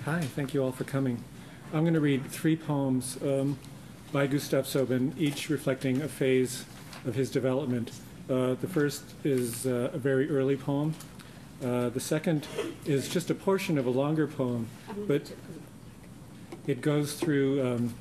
Hi, thank you all for coming. I'm going to read three poems by Gustaf Sobin, each reflecting a phase of his development. The first is a very early poem. The second is just a portion of a longer poem, but it goes through,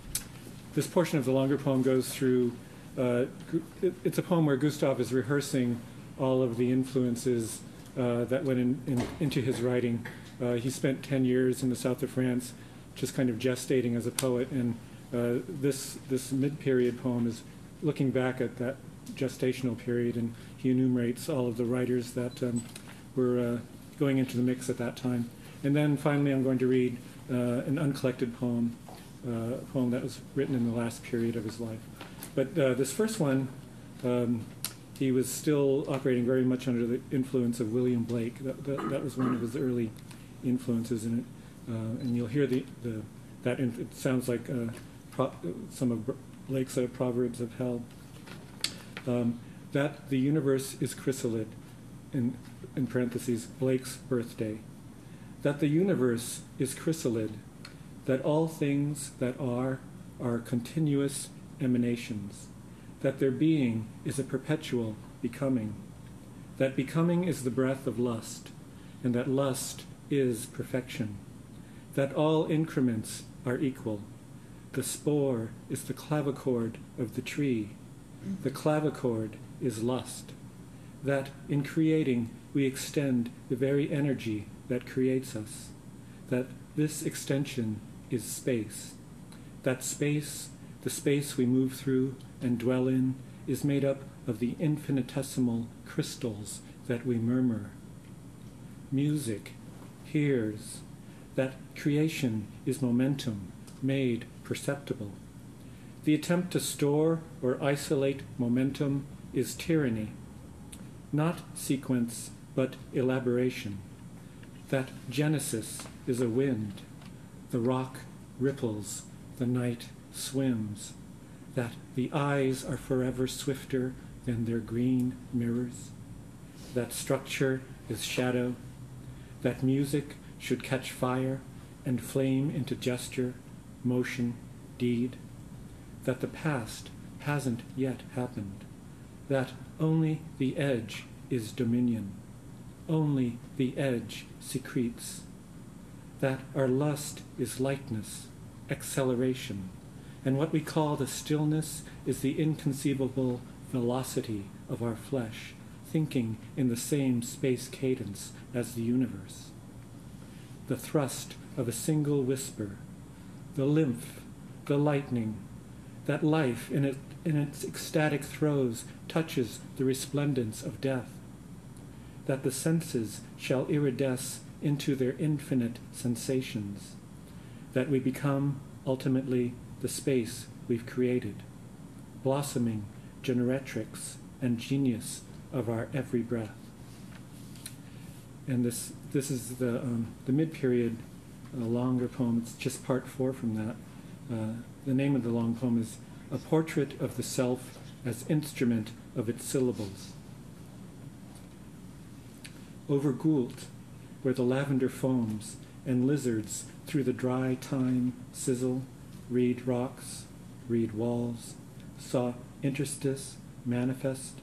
this portion of the longer poem goes through, it's a poem where Gustaf is rehearsing all of the influences that went into his writing. He spent 10 years in the south of France just kind of gestating as a poet, and this mid-period poem is looking back at that gestational period, and he enumerates all of the writers that were going into the mix at that time. And then finally I'm going to read an uncollected poem, a poem that was written in the last period of his life. But this first one, he was still operating very much under the influence of William Blake. That was one of his early influences in it, and you'll hear it sounds like some of Blake's Proverbs of Hell. That the universe is chrysalid, in parentheses, Blake's birthday. That the universe is chrysalid, that all things that are continuous emanations, that their being is a perpetual becoming, that becoming is the breath of lust, and that lust is perfection, that all increments are equal. The spore is the clavichord of the tree. The clavichord is lust. That in creating we extend the very energy that creates us. That this extension is space. That space, the space we move through and dwell in, is made up of the infinitesimal crystals that we murmur. Music hears. That creation is momentum, made perceptible. The attempt to store or isolate momentum is tyranny, not sequence, but elaboration. That Genesis is a wind. The rock ripples, the night swims. That the eyes are forever swifter than their green mirrors. That structure is shadow. That music should catch fire and flame into gesture, motion, deed. That the past hasn't yet happened. That only the edge is dominion. Only the edge secretes. That our lust is lightness, acceleration, and what we call the stillness is the inconceivable velocity of our flesh, thinking in the same space cadence as the universe. The thrust of a single whisper, the lymph, the lightning, that life in its ecstatic throes touches the resplendence of death, that the senses shall iridesce into their infinite sensations, that we become ultimately the space we've created, blossoming generatrix and genius of our every breath. And this is the mid-period longer poem. It's just part 4 from that. The name of the long poem is A Portrait of the Self as Instrument of Its Syllables. Over Goult, where the lavender foams and lizards through the dry thyme sizzle, reed rocks, reed walls, saw interstice manifest,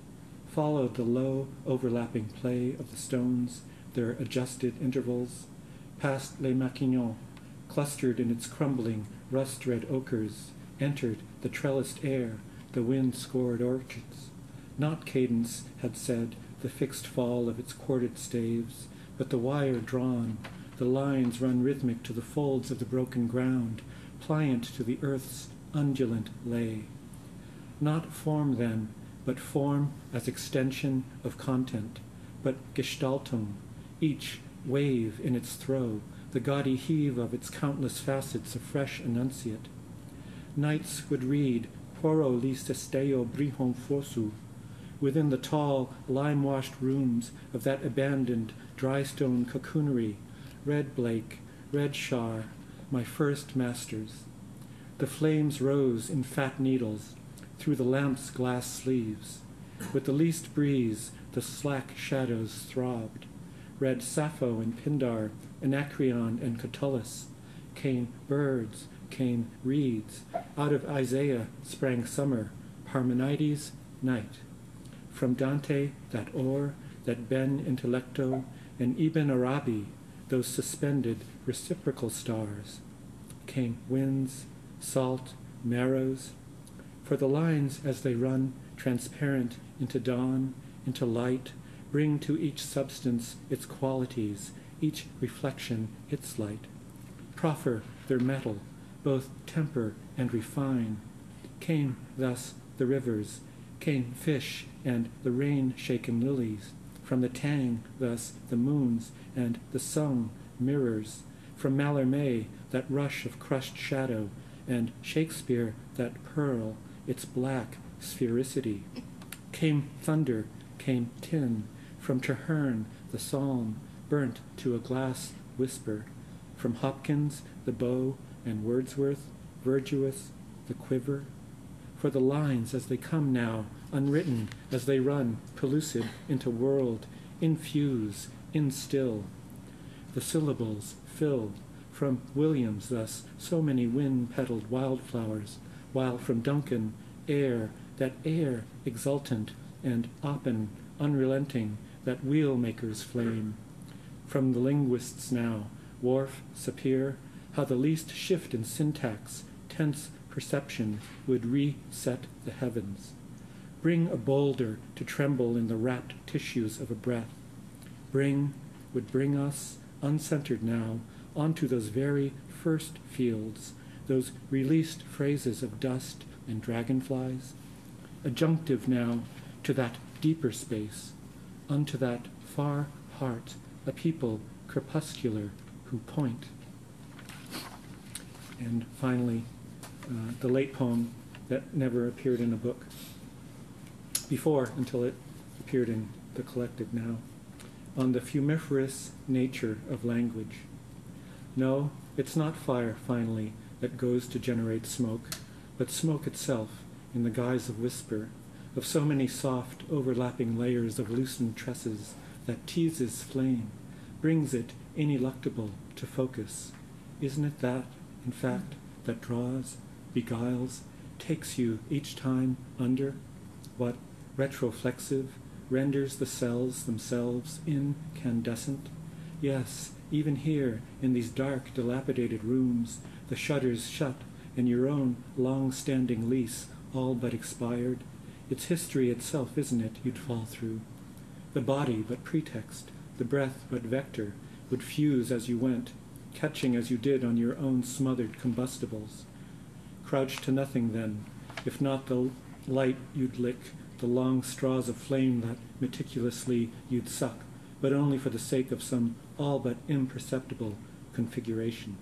followed the low overlapping play of the stones, their adjusted intervals, past Les Maquignons, clustered in its crumbling rust-red ochres, entered the trellised air, the wind-scored orchards. Not cadence had said the fixed fall of its corded staves, but the wire drawn, the lines run rhythmic to the folds of the broken ground, pliant to the earth's undulant lay. Not form then, but form as extension of content, but Gestaltung, each wave in its throw, the gaudy heave of its countless facets of fresh enunciate. Nights would read, Quoro li stesteo brihon fosu, within the tall, lime-washed rooms of that abandoned dry-stone cocoonery, red Blake, red Shar, my first masters. The flames rose in fat needles through the lamp's glass sleeves. With the least breeze, the slack shadows throbbed. Read Sappho and Pindar, Anacreon and Catullus, came birds, came reeds. Out of Isaiah sprang summer, Parmenides, night. From Dante, that oar, that ben intellecto, and Ibn Arabi, those suspended reciprocal stars, came winds, salt, marrows. For the lines as they run transparent into dawn, into light, bring to each substance its qualities, each reflection its light. Proffer their metal, both temper and refine. Came thus the rivers, came fish and the rain-shaken lilies. From the tang, thus, the moons and the sung mirrors. From Mallarmé, that rush of crushed shadow, and Shakespeare, that pearl, its black sphericity. Came thunder, came tin. From Traherne, the psalm, burnt to a glass whisper. From Hopkins, the bow, and Wordsworth, Virtuous, the quiver. For the lines as they come now, unwritten, as they run, pellucid, into world, infuse, instill. The syllables filled, from Williams thus, so many wind-petaled wildflowers, while from Duncan, air, that air exultant, and Oppen, unrelenting, that wheel-maker's flame. From the linguists now, Worf, Sapir, how the least shift in syntax, tense perception, would reset the heavens. Bring a boulder to tremble in the wrapped tissues of a breath. Would bring us, uncentered now, onto those very first fields, those released phrases of dust and dragonflies. Adjunctive now to that deeper space, unto that far heart, a people crepuscular who point. And finally, the late poem that never appeared in a book before, until it appeared in the collected now, on the fumiferous nature of language. No, it's not fire, finally, that goes to generate smoke, but smoke itself in the guise of whisper, of so many soft, overlapping layers of loosened tresses that teases flame, brings it ineluctable to focus. Isn't it that, in fact, that draws, beguiles, takes you each time under, what, retroflexive, renders the cells themselves incandescent? Yes, even here, in these dark, dilapidated rooms, the shutters shut, and your own long-standing lease all but expired. It's history itself, isn't it, you'd fall through? The body but pretext, the breath but vector, would fuse as you went, catching as you did on your own smothered combustibles. Crouch to nothing then, if not the light you'd lick, the long straws of flame that meticulously you'd suck, but only for the sake of some all but imperceptible configuration.